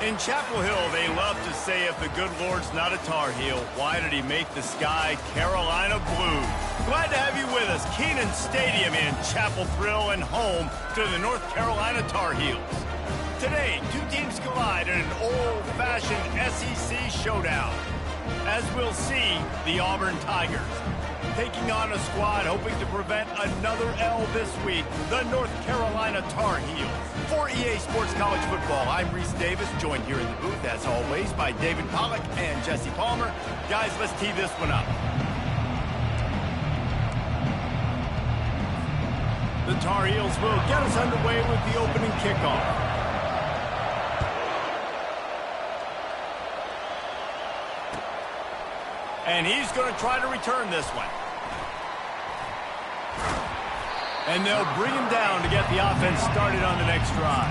In Chapel Hill, they love to say if the good Lord's not a Tar Heel, why did he make the sky Carolina blue? Glad to have you with us. Kenan Stadium in Chapel Thrill and home to the North Carolina Tar Heels. Today, two teams collide in an old-fashioned SEC showdown. As we'll see, the Auburn Tigers taking on a squad hoping to prevent another L this week, the North Carolina Tar Heels. For EA Sports College Football, I'm Reese Davis, joined here in the booth, as always, by David Pollack and Jesse Palmer. Guys, let's tee this one up. The Tar Heels will get us underway with the opening kickoff. And he's going to try to return this one. And they'll bring him down to get the offense started on the next drive.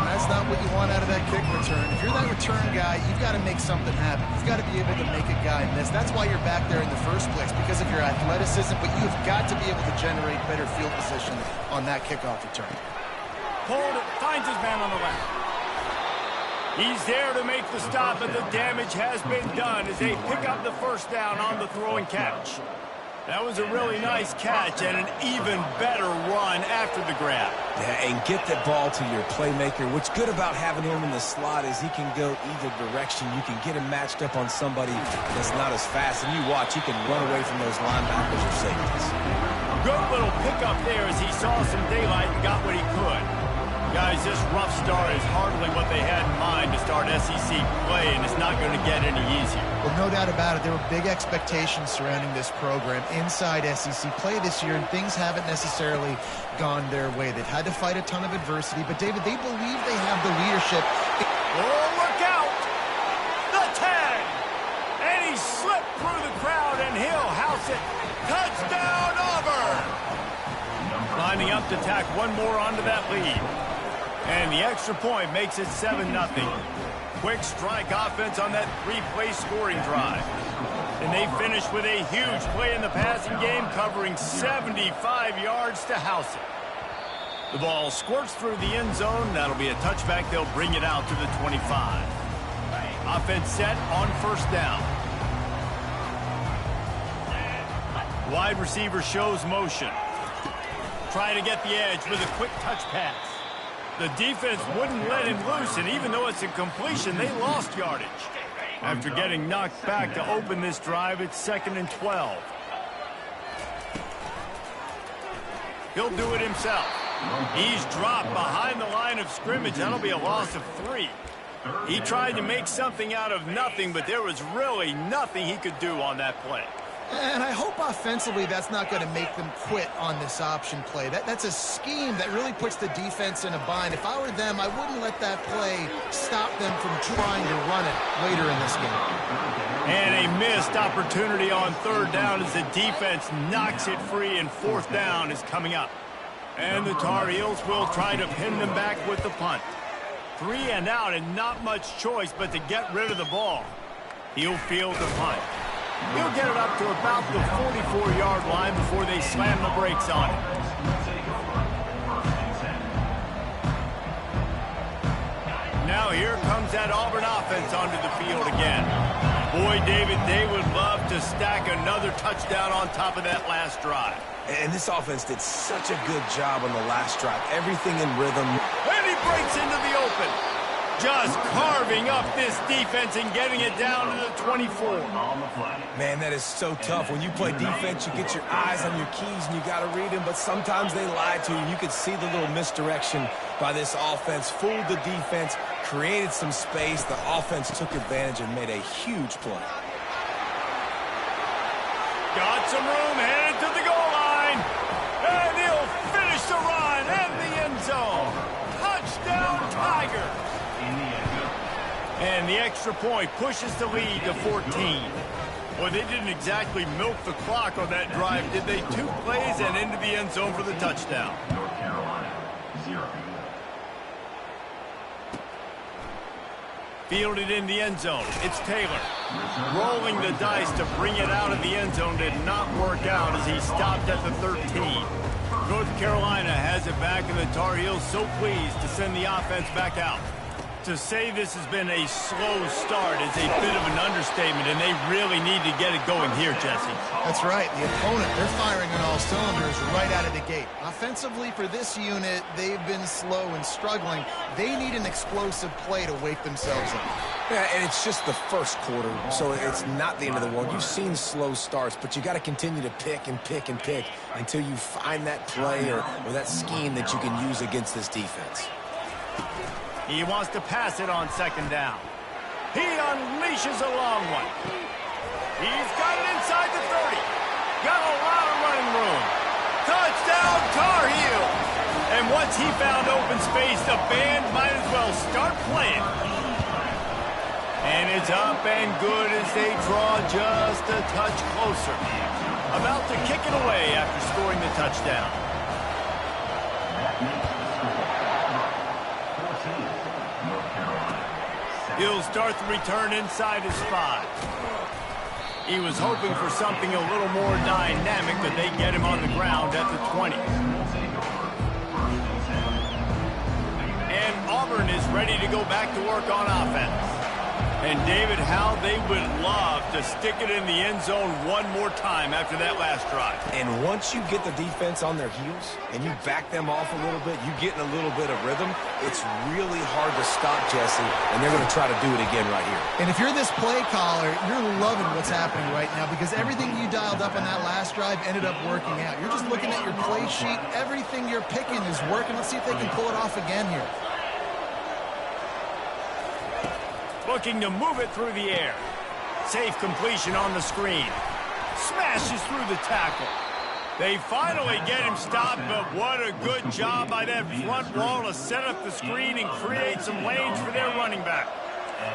That's not what you want out of that kick return. If you're that return guy, you've got to make something happen. You've got to be able to make a guy miss. That's why you're back there in the first place, because of your athleticism, but you've got to be able to generate better field position on that kickoff return. Hold it, finds his man on the left. He's there to make the stop, but the damage has been done as they pick up the first down on the throw and catch. That was a really nice catch and an even better run after the grab. Yeah, and get that ball to your playmaker. What's good about having him in the slot is he can go either direction. You can get him matched up on somebody that's not as fast, and you watch, he can run away from those linebackers or safeties. Good little pickup there as he saw some daylight and got what he could. Guys, this rough start is hardly what they had in mind to start SEC play, and it's not going to get any easier. Well, no doubt about it. There were big expectations surrounding this program inside SEC play this year, and things haven't necessarily gone their way. They've had to fight a ton of adversity, but, David, they believe they have the leadership. Oh, look out! The 10! And he slipped through the crowd, and he'll house it. Touchdown, Auburn! Lining up to tack one more onto that lead. And the extra point makes it 7-0. Quick strike offense on that three-play scoring drive. And they finish with a huge play in the passing game, covering 75 yards to house it. The ball squirts through the end zone. That'll be a touchback. They'll bring it out to the 25. Offense set on first down. Wide receiver shows motion. Trying to get the edge with a quick touch pass. The defense wouldn't let him loose, and even though it's a completion, they lost yardage. After getting knocked back to open this drive, it's 2nd and 12. He'll do it himself. He's dropped behind the line of scrimmage. That'll be a loss of 3. He tried to make something out of nothing, but there was really nothing he could do on that play. And I hope offensively that's not going to make them quit on this option play. That's a scheme that really puts the defense in a bind. If I were them, I wouldn't let that play stop them from trying to run it later in this game. And a missed opportunity on third down as the defense knocks it free, and fourth down is coming up. And the Tar Heels will try to pin them back with the punt. 3 and out, and not much choice but to get rid of the ball. He'll field the punt. He'll get it up to about the 44-yard line before they slam the brakes on it. Now here comes that Auburn offense onto the field again. Boy, David, they would love to stack another touchdown on top of that last drive. And this offense did such a good job on the last drive. Everything in rhythm. And he breaks into the open. Just carving up this defense and getting it down to the 24. Man, that is so tough. When you play defense, you get your eyes on your keys and you got to read them, but sometimes they lie to you. You could see the little misdirection by this offense, fooled the defense, created some space. The offense took advantage and made a huge play. Got some room, headed to the goal line. And he'll finish the run and the end zone. Touchdown, Tigers. And the extra point pushes the lead to 14. Well, they didn't exactly milk the clock on that drive, did they? 2 plays and into the end zone for the touchdown. North Carolina, 0. Fielded in the end zone. It's Taylor. Rolling the dice to bring it out of the end zone did not work out as he stopped at the 13. North Carolina has it back, and the Tar Heels so pleased to send the offense back out. To say this has been a slow start is a bit of an understatement, and they really need to get it going here, Jesse. That's right. The opponent, they're firing on all cylinders right out of the gate. Offensively, for this unit, they've been slow and struggling. They need an explosive play to wake themselves up. Yeah, and it's just the first quarter, so it's not the end of the world. You've seen slow starts, but you got to continue to pick and pick and pick until you find that play or that scheme that you can use against this defense. He wants to pass it on second down. He unleashes a long one. He's got it inside the 30. Got a lot of running room. Touchdown, Tar Heels. And once he found open space, the band might as well start playing. And it's up and good as they draw just a touch closer. About to kick it away after scoring the touchdown. He'll start the return inside his 5. He was hoping for something a little more dynamic, but they get him on the ground at the 20. And Auburn is ready to go back to work on offense. And, David, how they would love to stick it in the end zone one more time after that last drive. And once you get the defense on their heels and you back them off a little bit, you get in a little bit of rhythm, it's really hard to stop, Jesse, and they're going to try to do it again right here. And if you're this play caller, you're loving what's happening right now because everything you dialed up on that last drive ended up working out. You're just looking at your play sheet. Everything you're picking is working. Let's see if they can pull it off again here. Looking to move it through the air. Safe completion on the screen. Smashes through the tackle. They finally get him stopped, but what a good job by that front wall to set up the screen and create some lanes for their running back.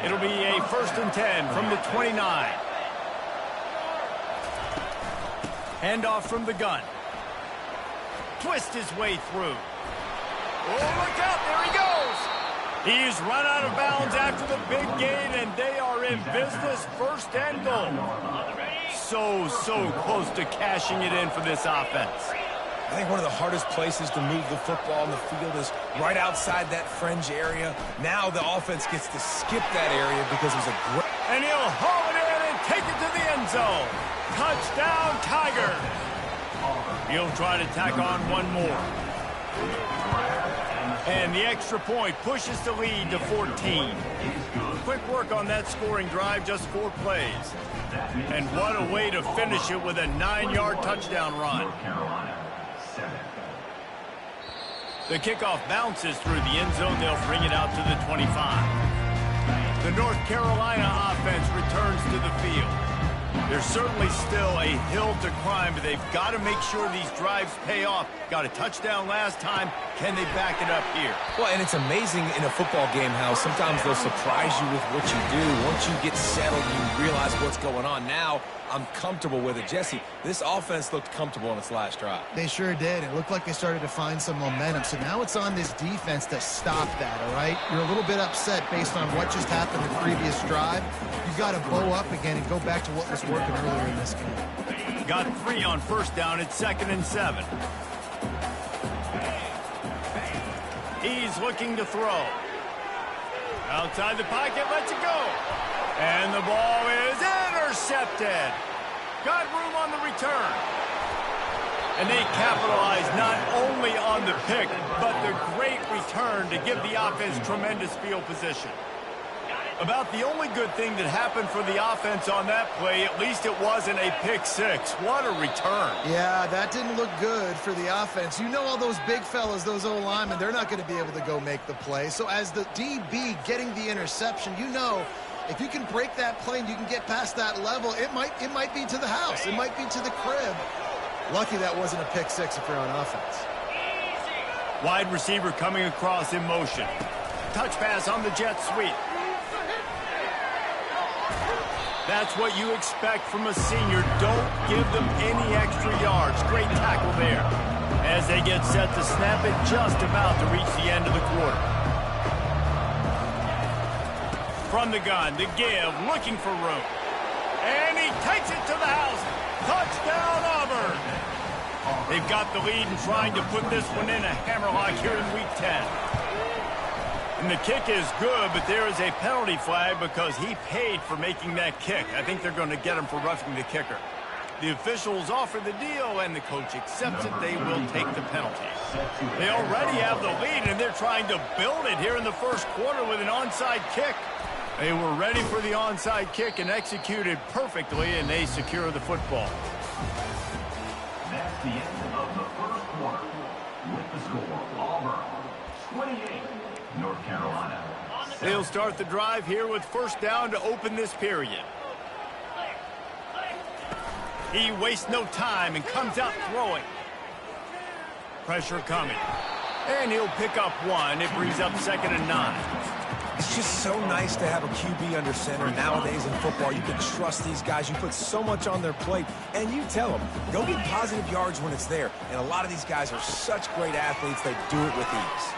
It'll be a 1st and 10 from the 29. Handoff from the gun. Twist his way through. Oh, look out, there he goes. He's run out of bounds after the big gain, and they are in business, 1st and goal. So close to cashing it in for this offense. I think one of the hardest places to move the football on the field is right outside that fringe area. Now the offense gets to skip that area because it was a great... And he'll haul it in and take it to the end zone. Touchdown, Tiger. He'll try to tack on one more. And the extra point pushes the lead to 14. Quick work on that scoring drive, just 4 plays. And what a way to finish it with a 9-yard touchdown run. The kickoff bounces through the end zone. They'll bring it out to the 25. The North Carolina offense returns to the field. There's certainly still a hill to climb, but they've got to make sure these drives pay off. Got a touchdown last time. Can they back it up here? Well, and it's amazing in a football game how sometimes they'll surprise you with what you do. Once you get settled, you realize what's going on. Now, I'm comfortable with it. Jesse, this offense looked comfortable on its last drive. They sure did. It looked like they started to find some momentum. So now it's on this defense to stop that, all right? You're a little bit upset based on what just happened the previous drive. You've got to bow up again and go back to what was working earlier in this game. Got 3 on 1st down. It's 2nd and 7. He's looking to throw. Outside the pocket, lets it go. And the ball is intercepted. Got room on the return. And they capitalize not only on the pick, but the great return to give the offense tremendous field position. About the only good thing that happened for the offense on that play, at least it wasn't a pick 6. What a return. Yeah, that didn't look good for the offense. You know all those big fellas, those O-linemen, they're not going to be able to go make the play. So as the DB getting the interception, you know if you can break that play and you can get past that level, it might be to the house. It might be to the crib. Lucky that wasn't a pick 6 if you're on offense. Wide receiver coming across in motion. Touch pass on the jet sweep. That's what you expect from a senior. Don't give them any extra yards. Great tackle there. As they get set to snap it, just about to reach the end of the quarter. From the gun, the give, looking for room. And he takes it to the house. Touchdown, Auburn. They've got the lead and trying to put this one in a hammerlock here in Week 10. And the kick is good, but there is a penalty flag because he paid for making that kick. I think they're going to get him for roughing the kicker. The officials offer the deal, and the coach accepts it. They will take the penalty. They already have the lead, and they're trying to build it here in the first quarter with an onside kick. They were ready for the onside kick and executed perfectly, and they secure the football. That's the end of the first quarter. With the score, Auburn 28, North Carolina. They'll start the drive here with first down to open this period. He wastes no time and comes out throwing. Pressure coming. And he'll pick up one. It brings up 2nd and 9. It's just so nice to have a QB under center. Nowadays in football, you can trust these guys. You put so much on their plate, and you tell them, go get positive yards when it's there. And a lot of these guys are such great athletes, they do it with ease.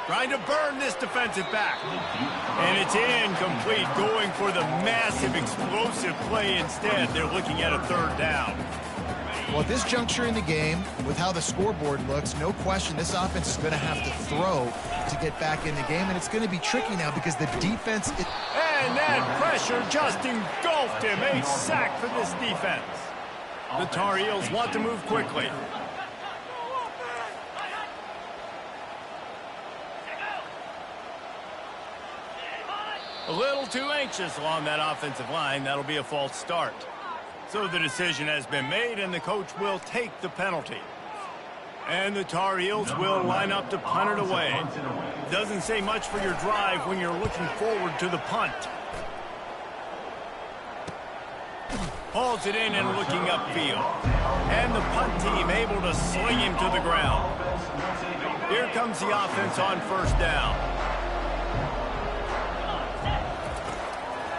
Trying to burn this defensive back. And it's incomplete, going for the massive explosive play instead. They're looking at a 3rd down. Well, at this juncture in the game, with how the scoreboard looks, no question this offense is going to have to throw to get back in the game, and it's going to be tricky now because the defense... And that pressure just engulfed him. A sack for this defense. The Tar Heels want to move quickly. A little too anxious along that offensive line. That'll be a false start. So the decision has been made, and the coach will take the penalty. And the Tar Heels will line up to punt it away. Doesn't say much for your drive when you're looking forward to the punt. Hauls it in and looking upfield. And the punt team able to sling him to the ground. Here comes the offense on first down.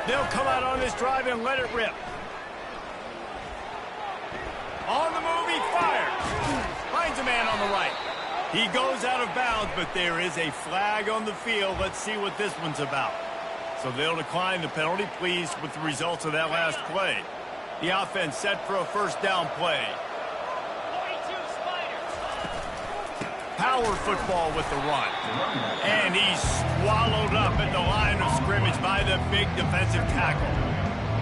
They'll come out on this drive and let it rip. On the move, he fires. Finds a man on the right. He goes out of bounds, but there is a flag on the field. Let's see what this one's about. So they'll decline the penalty, pleased with the results of that last play. The offense set for a first down play. Power football with the run. And he's swallowed up at the line of scrimmage by the big defensive tackle.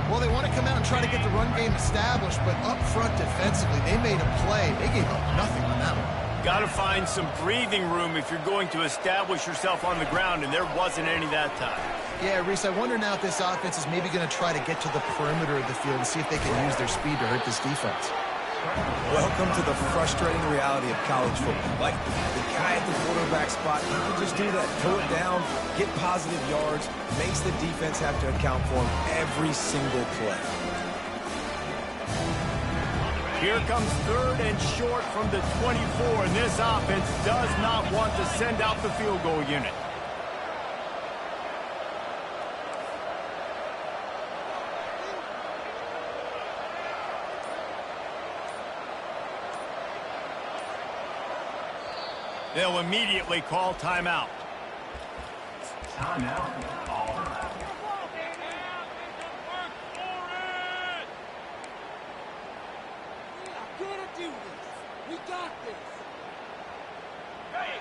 Well, they want to come out and try to get the run game established, but up front defensively, they made a play. They gave up nothing on that one. Got to find some breathing room if you're going to establish yourself on the ground, and there wasn't any that time. Yeah, Reese, I wonder now if this offense is maybe going to try to get to the perimeter of the field and see if they can use their speed to hurt this defense. Welcome to the frustrating reality of college football. Like, the guy at the quarterback spot, he can just do that. Toe it down, get positive yards, makes the defense have to account for him every single play. Here comes 3rd and short from the 24, and this offense does not want to send out the field goal unit. They'll immediately call timeout. Timeout, Auburn.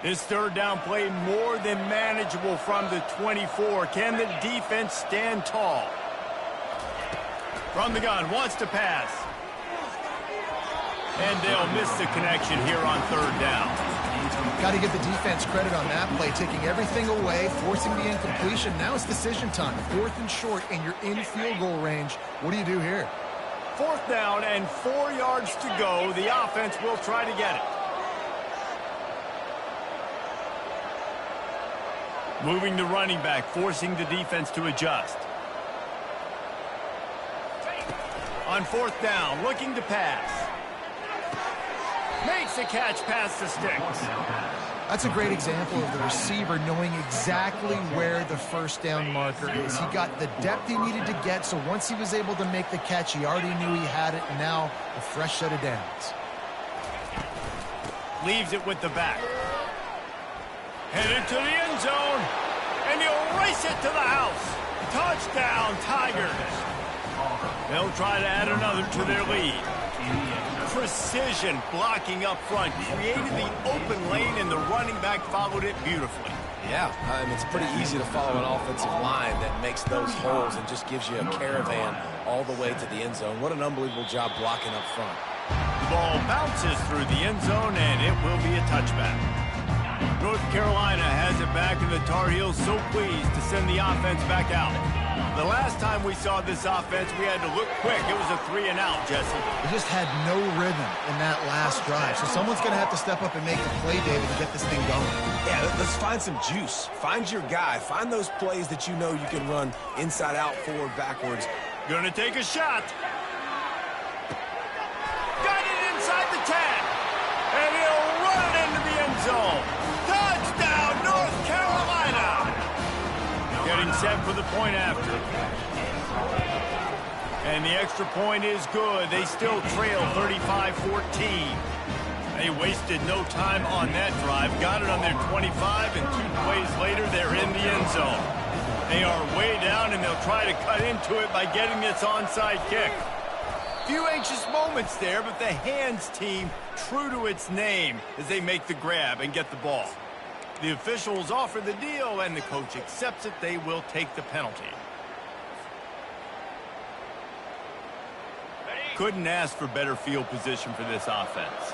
This 3rd down play more than manageable from the 24. Can the defense stand tall? From the gun, wants to pass. And they'll miss the connection here on 3rd down. Got to give the defense credit on that play, taking everything away, forcing the incompletion. Now it's decision time. 4th and short, and you're in field goal range. What do you do here? 4th down and 4 yards to go. The offense will try to get it. Moving the running back, forcing the defense to adjust. On 4th down, looking to pass. Makes the catch past the sticks. That's a great example of the receiver knowing exactly where the first down marker is. He got the depth he needed to get, so once he was able to make the catch, he already knew he had it, and now a fresh set of downs. Leaves it with the back. Headed to the end zone, and he'll race it to the house. Touchdown, Tigers. They'll try to add another to their lead. Precision blocking up front created the open lane, and the running back followed it beautifully. Yeah, it's pretty easy to follow an offensive line that makes those holes and just gives you a caravan all the way to the end zone. What an unbelievable job blocking up front. The ball bounces through the end zone, and it will be a touchback. North Carolina has it back, and the Tar Heels so pleased to send the offense back out. The last time we saw this offense, we had to look quick. It was a 3-and-out, Jesse. They just had no rhythm in that last drive, so someone's going to have to step up and make the play, David, to get this thing going. Yeah, let's find some juice. Find your guy. Find those plays that you know you can run inside out, forward, backwards. Gonna take a shot. Got it inside the 10. And he'll run it into the end zone. Touchdown, North Carolina. Getting set for the point after. And the extra point is good. They still trail 35-14. They wasted no time on that drive. Got it on their 25, and 2 plays later, they're in the end zone. They are way down, and they'll try to cut into it by getting this onside kick. Few anxious moments there, but the hands team true to its name as they make the grab and get the ball. The officials offer the deal, and the coach accepts it. They will take the penalty. Couldn't ask for better field position for this offense.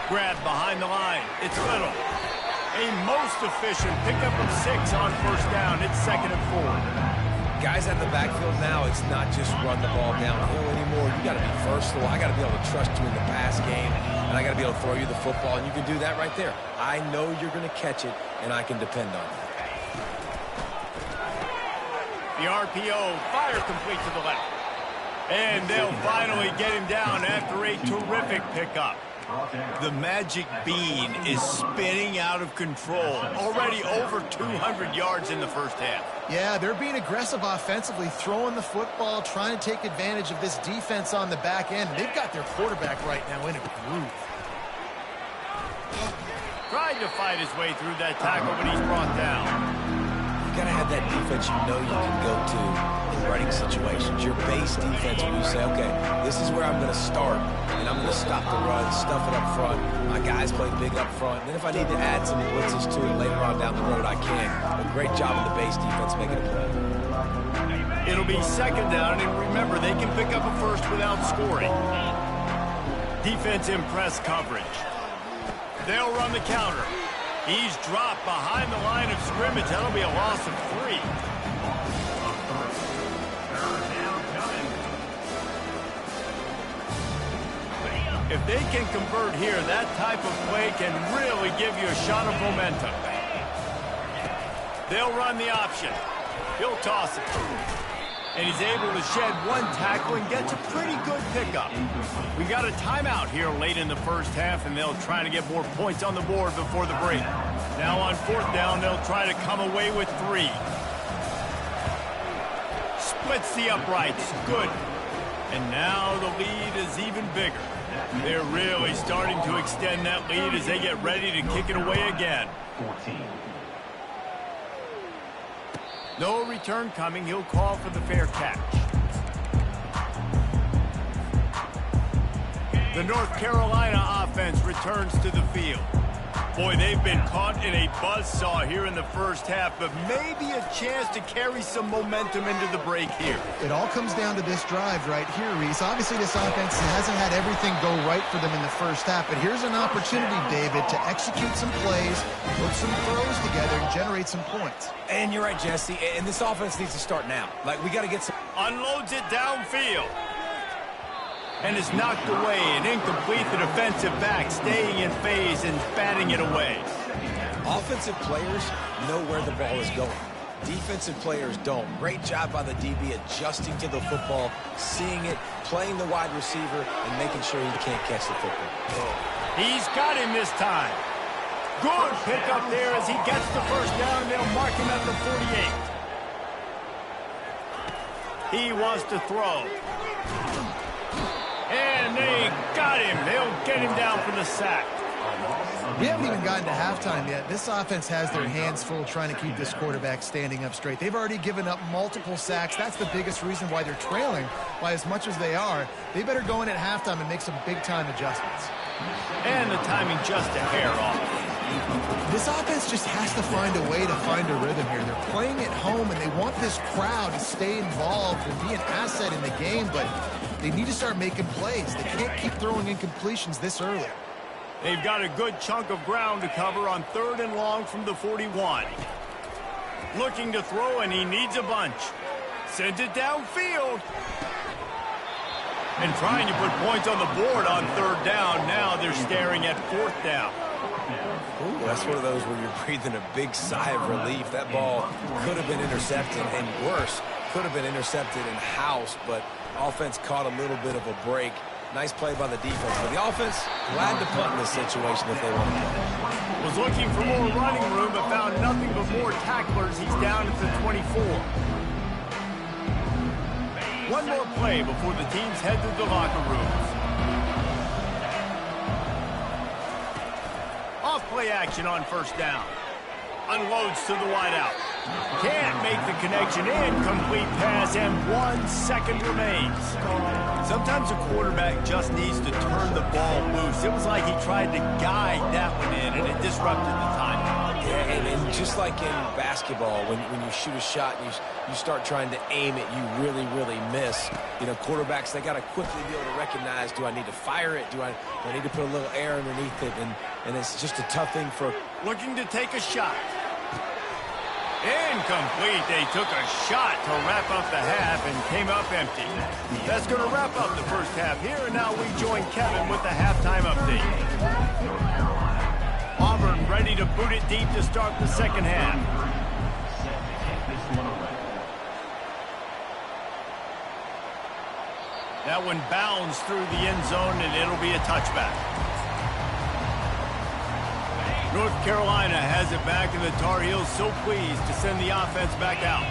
Grab behind the line. It's Little. A most efficient pickup of 6 on first down. It's 2nd and 4. Guys at the backfield now, it's not just run the ball downhill anymore. You got to be versatile. I got to be able to trust you in the pass game, and I got to be able to throw you the football, and you can do that right there. I know you're going to catch it, and I can depend on you. The RPO, fire complete to the left. And they'll finally get him down after a terrific pickup. The magic bean is spinning out of control. Already over 200 yards in the first half. Yeah, they're being aggressive offensively, throwing the football, trying to take advantage of this defense on the back end. They've got their quarterback right now in a groove. Tried to fight his way through that tackle, but he's brought down. You got to have that defense you know you can go to in running situations. Your base defense where you say, okay, this is where I'm going to start, and I'm going to stop the run, stuff it up front. My guys play big up front. And then if I need to add some blitzes to it later on down the road, I can. A great job in the base defense making a play. It'll be 2nd down, and remember, they can pick up a first without scoring. Defense in press coverage. They'll run the counter. He's dropped behind the line of scrimmage. That'll be a loss of 3. If they can convert here, that type of play can really give you a shot of momentum. They'll run the option. He'll toss it. And he's able to shed 1 tackle and gets a pretty good pickup. We got a timeout here late in the first half, and they'll try to get more points on the board before the break. Now on 4th down, they'll try to come away with 3. Splits the uprights. Good. And now the lead is even bigger. They're really starting to extend that lead as they get ready to kick it away again. 14. No return coming. He'll call for the fair catch. The North Carolina offense returns to the field. Boy, they've been caught in a buzzsaw here in the first half, but maybe a chance to carry some momentum into the break here. It all comes down to this drive right here, Reese. Obviously, this offense hasn't had everything go right for them in the first half, but here's an opportunity, David, to execute some plays, put some throws together, and generate some points. And you're right, Jesse, and this offense needs to start now. Like, we got to get some... Unloads it downfield. And is knocked away and incomplete. The defensive back staying in phase and batting it away. Offensive players know where the ball is going. Defensive players don't. Great job by the DB adjusting to the football, seeing it, playing the wide receiver, and making sure he can't catch the football. He's got him this time. Good pickup there as he gets the first down. They'll mark him at the 48. He wants to throw. And they got him. They'll get him down for the sack. We haven't even gotten to halftime yet. This offense has their hands full trying to keep this quarterback standing up straight. They've already given up multiple sacks. That's the biggest reason why they're trailing by as much as they are. They better go in at halftime and make some big-time adjustments. And the timing just a hair off. This offense just has to find a way to find a rhythm here. They're playing at home, and they want this crowd to stay involved and be an asset in the game, but they need to start making plays. They can't keep throwing incompletions this early. They've got a good chunk of ground to cover on 3rd and long from the 41. Looking to throw, and he needs a bunch. Sends it downfield. And trying to put points on the board on 3rd down. Now they're staring at 4th down. Ooh, that's one of those where you're breathing a big sigh of relief. That ball could have been intercepted, and worse, could have been intercepted and housed, but offense caught a little bit of a break. Nice play by the defense. But the offense, glad to punt in this situation if they want to play. Was looking for more running room, but found nothing but more tacklers. He's down at the 24. One more play before the teams head to the locker rooms. Off-play action on 1st down. Unloads to the wideout. Can't make the connection. Incomplete pass, and 1 second remains. Sometimes a quarterback just needs to turn the ball loose. It was like he tried to guide that one in, and it disrupted the timing. Yeah, and just like in basketball, when you shoot a shot and you start trying to aim it, you really, really miss. You know, quarterbacks, they got to quickly be able to recognize, do I need to fire it? Do I need to put a little air underneath it? And it's just a tough thing for... Looking to take a shot. Incomplete. They took a shot to wrap up the half and came up empty. That's going to wrap up the first half here, and now we join Kevin with the halftime update. Auburn ready to boot it deep to start the second half. That one bounds through the end zone, and it'll be a touchback. North Carolina has it back, and the Tar Heels so pleased to send the offense back out.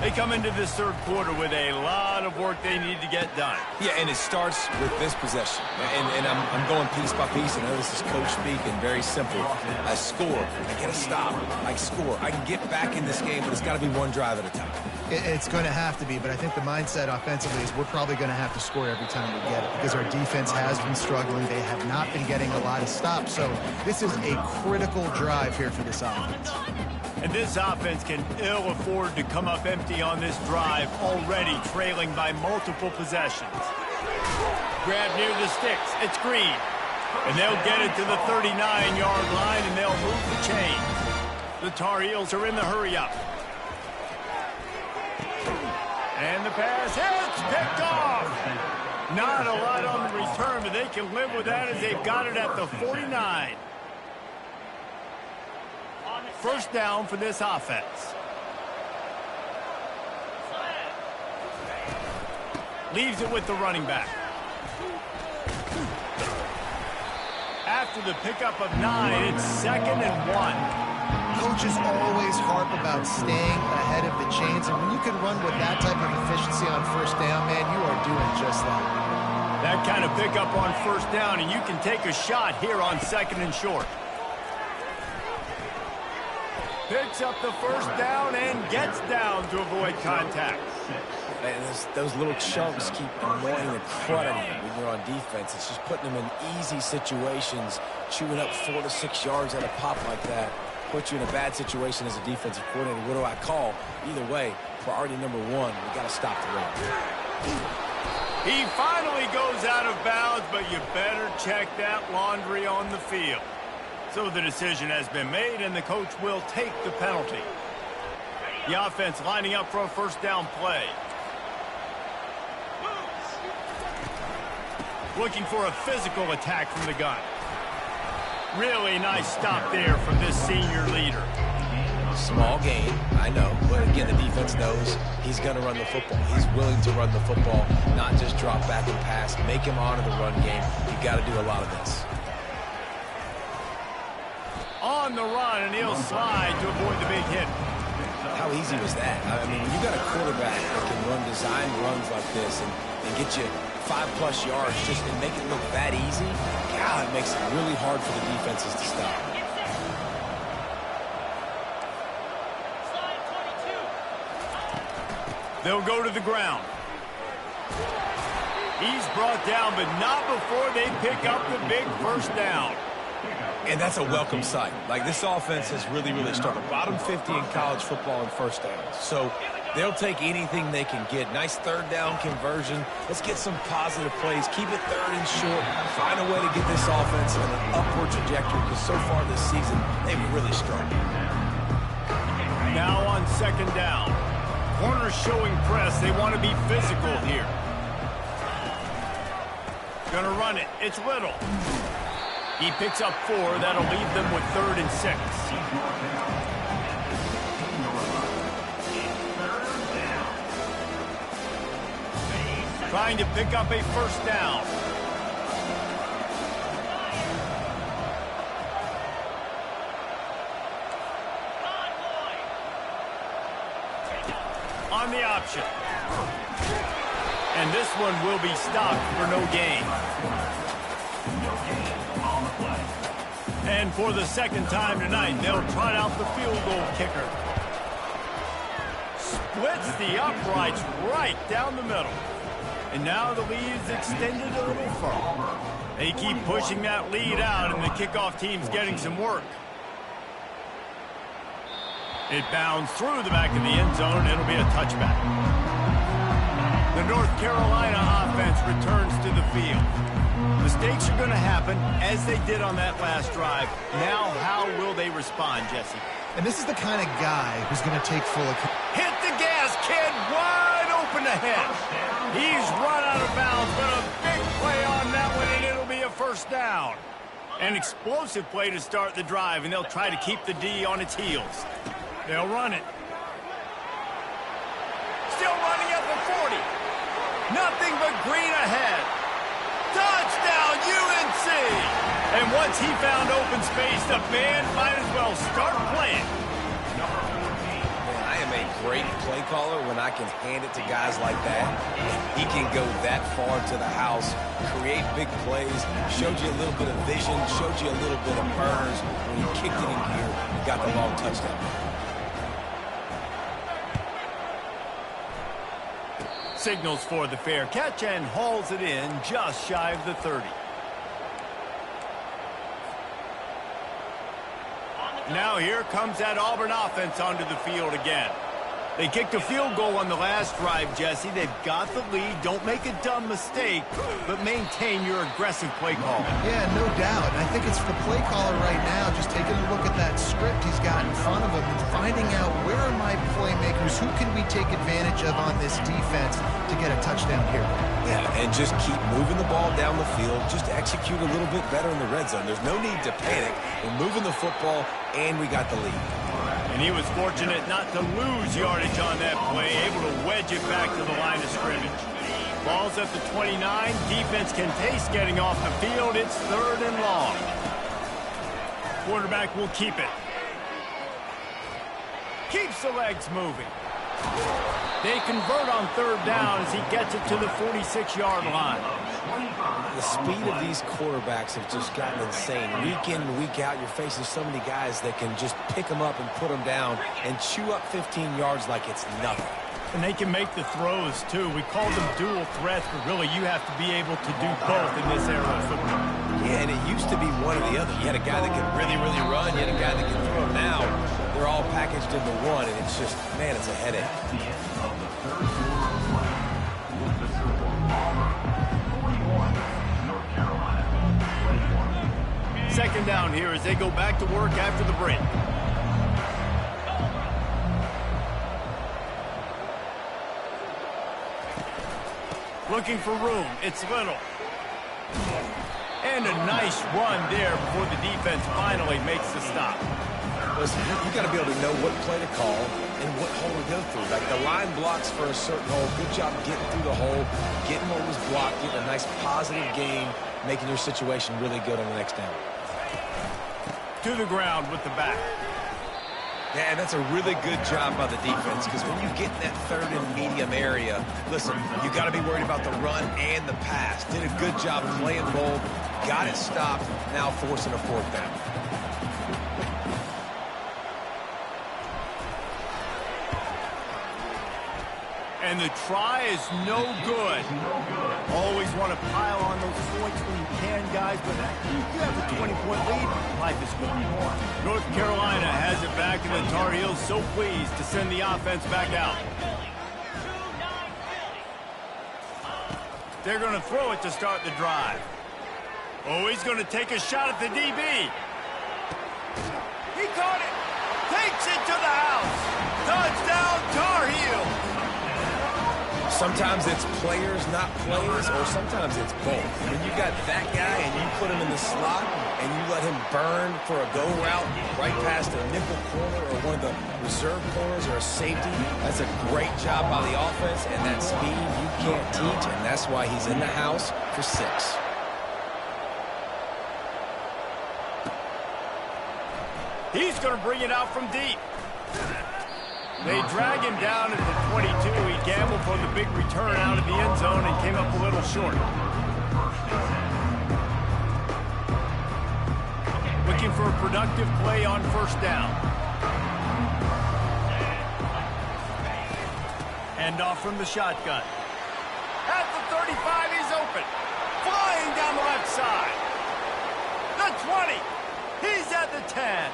They come into this 3rd quarter with a lot of work they need to get done. Yeah, and it starts with this possession. And I'm going piece by piece. I know this is coach speak and very simple. I score. I get a stop. I score. I can get back in this game, but it's got to be one drive at a time. It's going to have to be, but I think the mindset offensively is we're probably going to have to score every time we get it because our defense has been struggling. They have not been getting a lot of stops. So this is a critical drive here for this offense. And this offense can ill afford to come up empty on this drive, already trailing by multiple possessions. Grab near the sticks. It's Green. And they'll get it to the 39-yard line, and they'll move the chains. The Tar Heels are in the hurry-up. And the pass hits, picked off. Not a lot on the return, but they can live with that as they've got it at the 49. First down for this offense. Leaves it with the running back. After the pickup of 9, it's 2nd and 1. Coaches always harp about staying ahead of the chains, and when you can run with that type of efficiency on 1st down, man, you are doing just that. That kind of pickup on 1st down, and you can take a shot here on 2nd and short. Picks up the 1st down and gets down to avoid contact. And those little chunks keep annoying the crud out of you when you're on defense. It's just putting them in easy situations, chewing up 4 to 6 yards at a pop like that. Put you in a bad situation as a defensive coordinator. What do I call? Either way, priority number 1, we got to stop the run. He finally goes out of bounds, but you better check that laundry on the field. So the decision has been made, and the coach will take the penalty. The offense lining up for a 1st down play. Looking for a physical attack from the gun. Really nice stop there from this senior leader. Small game, I know, but again, the defense knows he's going to run the football. He's willing to run the football, not just drop back and pass. Make him honor the run game. You got to do a lot of this. On the run, and he'll slide to avoid the big hit. How easy was that? I mean, when you got a quarterback that can run design runs like this and get you 5+ yards just and make it look that easy, God, it makes it really hard for the defenses to stop. They'll go to the ground. He's brought down, but not before they pick up the big first down. And that's a welcome sight. Like, this offense has really struggled. Bottom 50 in college football in first downs. So they'll take anything they can get. Nice third down conversion. Let's get some positive plays. Keep it third and short. Find a way to get this offense on an upward trajectory, because so far this season, they've really struggled. Now on second down. Corner showing press. They want to be physical here. Gonna run it. It's Little. He picks up 4. That'll leave them with 3rd and 6. Trying to pick up a first down. On the option. And this one will be stopped for no gain. And for the second time tonight, they'll trot out the field goal kicker. Splits the uprights right down the middle. And now the lead is extended a little further. They keep pushing that lead out, and the kickoff team's getting some work. It bounds through the back of the end zone, and it'll be a touchback. The North Carolina offense returns to the field. Mistakes are going to happen, as they did on that last drive. Now, how will they respond, Jesse? And this is the kind of guy who's going to take full account. Hit the gas, kid! Wide open ahead. He's run out of bounds, but a big play on that one, and it'll be a first down. An explosive play to start the drive, and they'll try to keep the D on its heels. They'll run it. Still running at the 40. Nothing but green ahead. Touchdown, UNC! And once he found open space, the band might as well start playing. Man, I am a great play caller when I can hand it to guys like that. He can go that far to the house, create big plays, showed you a little bit of vision, showed you a little bit of burners. When he kicked it in here, he got the long touchdown. Signals for the fair catch and hauls it in just shy of the 30. Now here comes that Auburn offense onto the field again. They kicked a field goal on the last drive, Jesse. They've got the lead. Don't make a dumb mistake, but maintain your aggressive play call. Yeah, no doubt. And I think it's the play caller right now just taking a look at that script he's got in front of him and finding out where are my playmakers, who can we take advantage of on this defense to get a touchdown here. Yeah, and just keep moving the ball down the field. Just execute a little bit better in the red zone. There's no need to panic. We're moving the football, and we got the lead. And he was fortunate not to lose yardage on that play, able to wedge it back to the line of scrimmage. Ball's at the 29. Defense can taste getting off the field. It's 3rd and long. Quarterback will keep it. Keeps the legs moving. They convert on 3rd down as he gets it to the 46-yard line. The speed of these quarterbacks have just gotten insane. Week in and week out, you're facing so many guys that can just pick them up and put them down and chew up 15 yards like it's nothing. And they can make the throws, too. We call them dual threats, but really you have to be able to do both in this era of football. Yeah, and it used to be one or the other. You had a guy that could really run. You had a guy that could throw. Now, they're all packaged into one, and it's just, man, it's a headache. The end of the third quarter of play. With the score, Auburn 41, North Carolina 21. Second down here as they go back to work after the break. Looking for room. It's Little. And a nice run there before the defense finally makes the stop. Listen, you got to be able to know what play to call and what hole to go through. Like the line blocks for a certain hole. Good job getting through the hole, getting what was blocked, getting a nice positive gain, making your situation really good on the next down. To the ground with the back. Yeah, and that's a really good job by the defense, because when you get in that third and medium area, listen, you got to be worried about the run and the pass. Did a good job playing both, got it stopped, now forcing a fourth down. And the try is no good. Always want to pile on those points when you can, guys, but you have a 20-point lead. Life is good. North Carolina has it back, and the Tar Heels so pleased to send the offense back out. They're going to throw it to start the drive. Oh, he's going to take a shot at the DB. He caught it. Takes it to the house. Touchdown, Tar Heels. Sometimes it's players, not plays, or sometimes it's both. When you got that guy and you put him in the slot and you let him burn for a go route right past a nickel corner or one of the reserve corners or a safety, that's a great job by the offense, and that speed you can't teach, and that's why he's in the house for 6. He's going to bring it out from deep. They drag him down at the 22. He gambled for the big return out of the end zone and came up a little short. Looking for a productive play on first down. Hand off from the shotgun. At the 35, he's open. Flying down the left side. The 20. He's at the 10.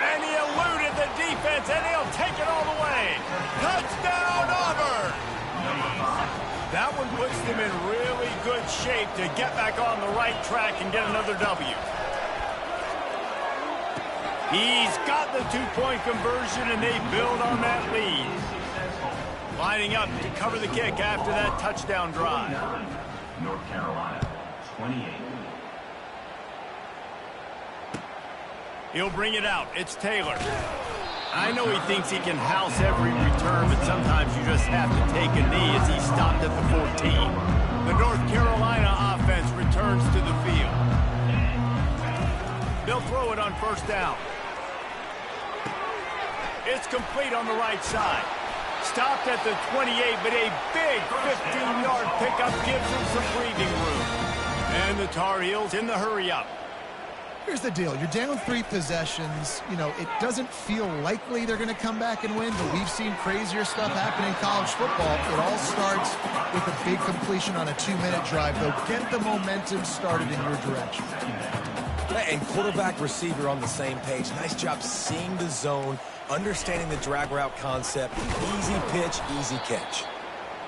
And he eluded the defense, and he'll take it all the way. Touchdown, Auburn! That one puts them in really good shape to get back on the right track and get another W. He's got the 2-point conversion, and they build on that lead. Lining up to cover the kick after that touchdown drive. North Carolina, 28. He'll bring it out. It's Taylor. I know he thinks he can house every return, but sometimes you just have to take a knee as he stopped at the 14. The North Carolina offense returns to the field. They'll throw it on first down. It's complete on the right side. Stopped at the 28, but a big 15-yard pickup gives him some breathing room. And the Tar Heels in the hurry-up. Here's the deal. You're down 3 possessions. You know, it doesn't feel likely they're going to come back and win, but we've seen crazier stuff happen in college football. It all starts with a big completion on a 2-minute drive, though. Get the momentum started in your direction. And quarterback, receiver on the same page. Nice job seeing the zone, understanding the drag route concept. Easy pitch, easy catch.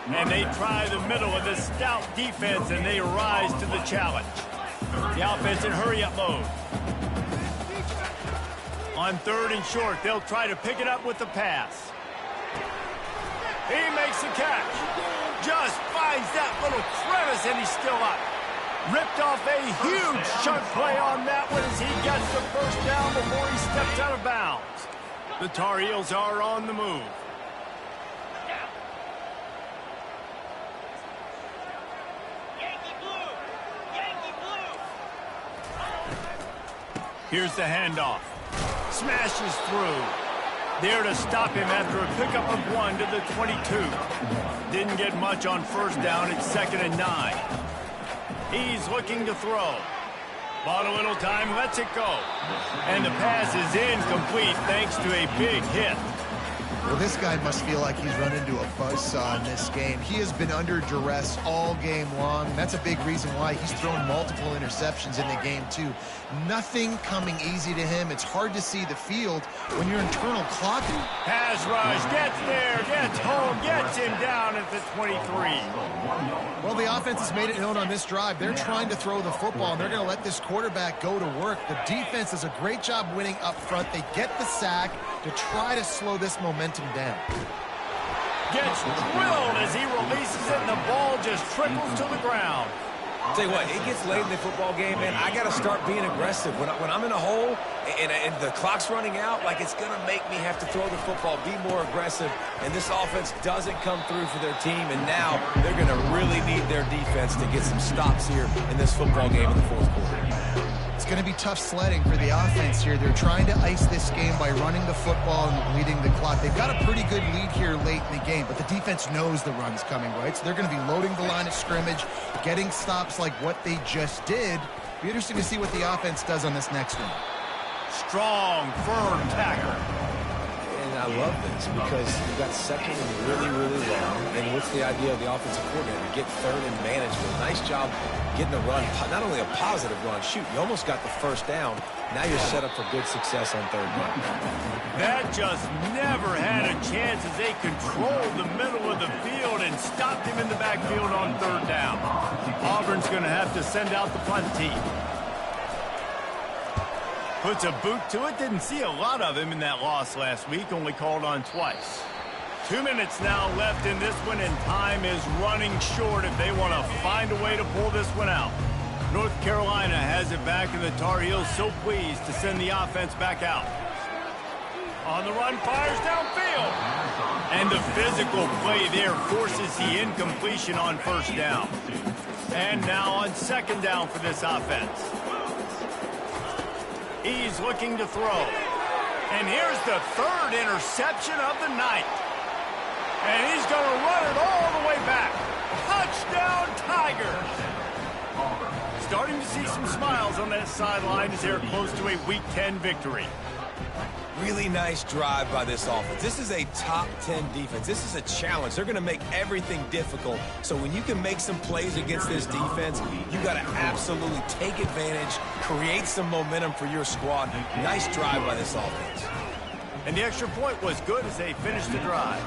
And they try the middle of this stout defense, and they rise to the challenge. The offense in hurry-up mode. On 3rd and short, they'll try to pick it up with the pass. He makes the catch. Just finds that little crevice, and he's still up. Ripped off a huge chunk play on that one as he gets the first down before he steps out of bounds. The Tar Heels are on the move. Here's the handoff. Smashes through. There to stop him after a pickup of 1 to the 22. Didn't get much on first down. It's 2nd and 9. He's looking to throw. Bought a little time, lets it go. And the pass is incomplete thanks to a big hit. Well, this guy must feel like he's run into a buzzsaw in this game. He has been under duress all game long. That's a big reason why he's thrown multiple interceptions in the game, too. Nothing coming easy to him. It's hard to see the field when you're internal clocking. Pass rush, gets there, gets home, gets him down at the 23. Well, the offense has made it known on this drive. They're trying to throw the football, and they're going to let this quarterback go to work. The defense does a great job winning up front. They get the sack to try to slow this momentum down. Gets drilled as he releases it, and the ball just trickles to the ground. Tell you what, it gets late in the football game, man. I got to start being aggressive. When I'm in a hole and the clock's running out, like, it's going to make me have to throw the football, be more aggressive. And this offense doesn't come through for their team, and now they're going to really need their defense to get some stops here in this football game in the 4th quarter. It's going to be tough sledding for the offense here. They're trying to ice this game by running the football and bleeding the clock. They've got a pretty good lead here late in the game, but the defense knows the run's coming, right? So they're going to be loading the line of scrimmage, getting stops like what they just did. Be interesting to see what the offense does on this next one. Strong, firm tackle. And I love this because you've got second and really, really long. And what's the idea of the offensive coordinator? Get third and management. Nice job getting a run, not only a positive run. Shoot, you almost got the first down. Now you're set up for good success on third down. That just never had a chance as they controlled the middle of the field and stopped him in the backfield on third down. Auburn's going to have to send out the punt team. Puts a boot to it. Didn't see a lot of him in that loss last week. Only called on twice. 2 minutes now left in this one, and time is running short if they want to find a way to pull this one out. North Carolina has it back, and the Tar Heels so pleased to send the offense back out. On the run, fires downfield. And the physical play there forces the incompletion on first down. And now on second down for this offense. He's looking to throw. And here's the third interception of the night. And he's going to run it all the way back. Touchdown, Tigers. Starting to see some smiles on that sideline as they're close to a Week 10 victory. Really nice drive by this offense. This is a top 10 defense. This is a challenge. They're going to make everything difficult. So when you can make some plays against this defense, you got to absolutely take advantage, create some momentum for your squad. Nice drive by this offense. And the extra point was good as they finished the drive.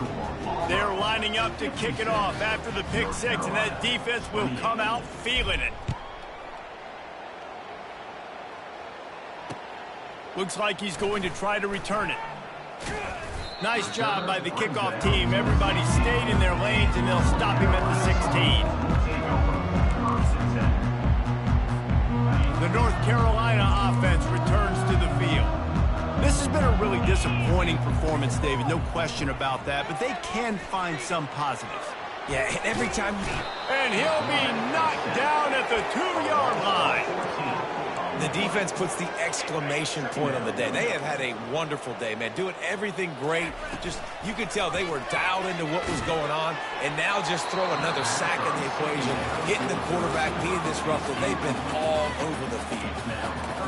They're lining up to kick it off after the pick six, and that defense will come out feeling it. Looks like he's going to try to return it. Nice job by the kickoff team. Everybody stayed in their lanes, and they'll stop him at the 16. The North Carolina offense returns to the field. This has been a really disappointing performance, David, no question about that, but they can find some positives. Yeah, and every time And he'll be knocked down at the 2-yard line. the defense puts the exclamation point on the day. They have had a wonderful day, man, doing everything great. Just, you could tell they were dialed into what was going on, and now just throw another sack in the equation, getting the quarterback, being disruptive. They've been all over the field.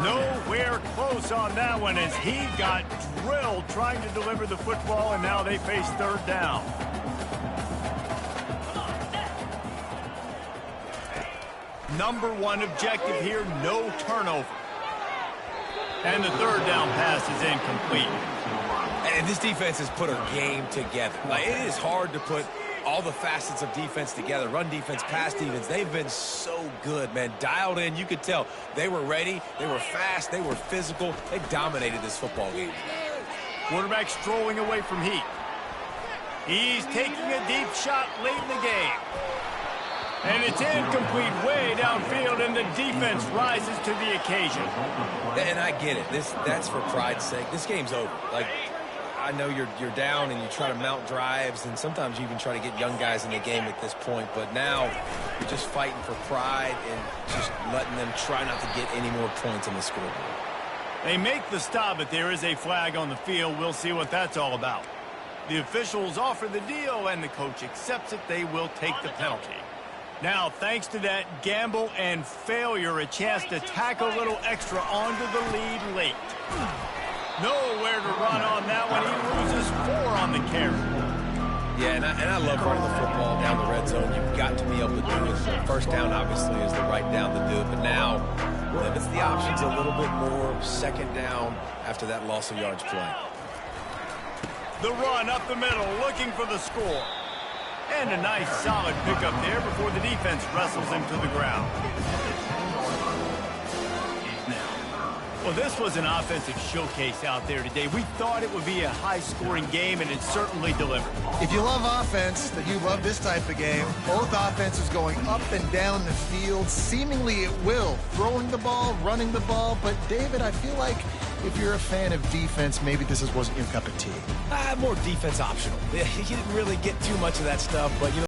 Nowhere close on that one as he got drilled trying to deliver the football, and now they face third down. Number one objective here, no turnover. And the third down pass is incomplete. And this defense has put a game together. Like, it is hard to put all the facets of defense together. Run defense, pass defense. They've been so good, man. Dialed in. You could tell they were ready. They were fast. They were physical. They dominated this football game. Quarterback strolling away from heat. He's taking a deep shot late in the game. And it's incomplete way downfield, and the defense rises to the occasion. And I get it. That's for pride's sake. This game's over. Like, I know you're down and you try to mount drives, and sometimes you even try to get young guys in the game at this point. But now you're just fighting for pride and just letting them try not to get any more points on the scoreboard. They make the stop, but there is a flag on the field. We'll see what that's all about. The officials offer the deal, and the coach accepts it. They will take the penalty. Now, thanks to that gamble and failure, a chance to tack a little extra onto the lead late. Nowhere to run on that one. He loses 4 on the carry. Yeah, and I love running the football down the red zone. You've got to be able to do it. First down, obviously, is the right down to do it. But now, limits the options a little bit more. Second down after that loss of yards play. The run up the middle, looking for the score. And a nice solid pickup there before the defense wrestles him to the ground. Well, this was an offensive showcase out there today. We thought it would be a high-scoring game, and it certainly delivered. If you love offense, then you love this type of game. Both offenses going up and down the field, seemingly at will, throwing the ball, running the ball. But, David, I feel like if you're a fan of defense, maybe this wasn't your cup of tea. More defense optional. You didn't really get too much of that stuff, but, you know,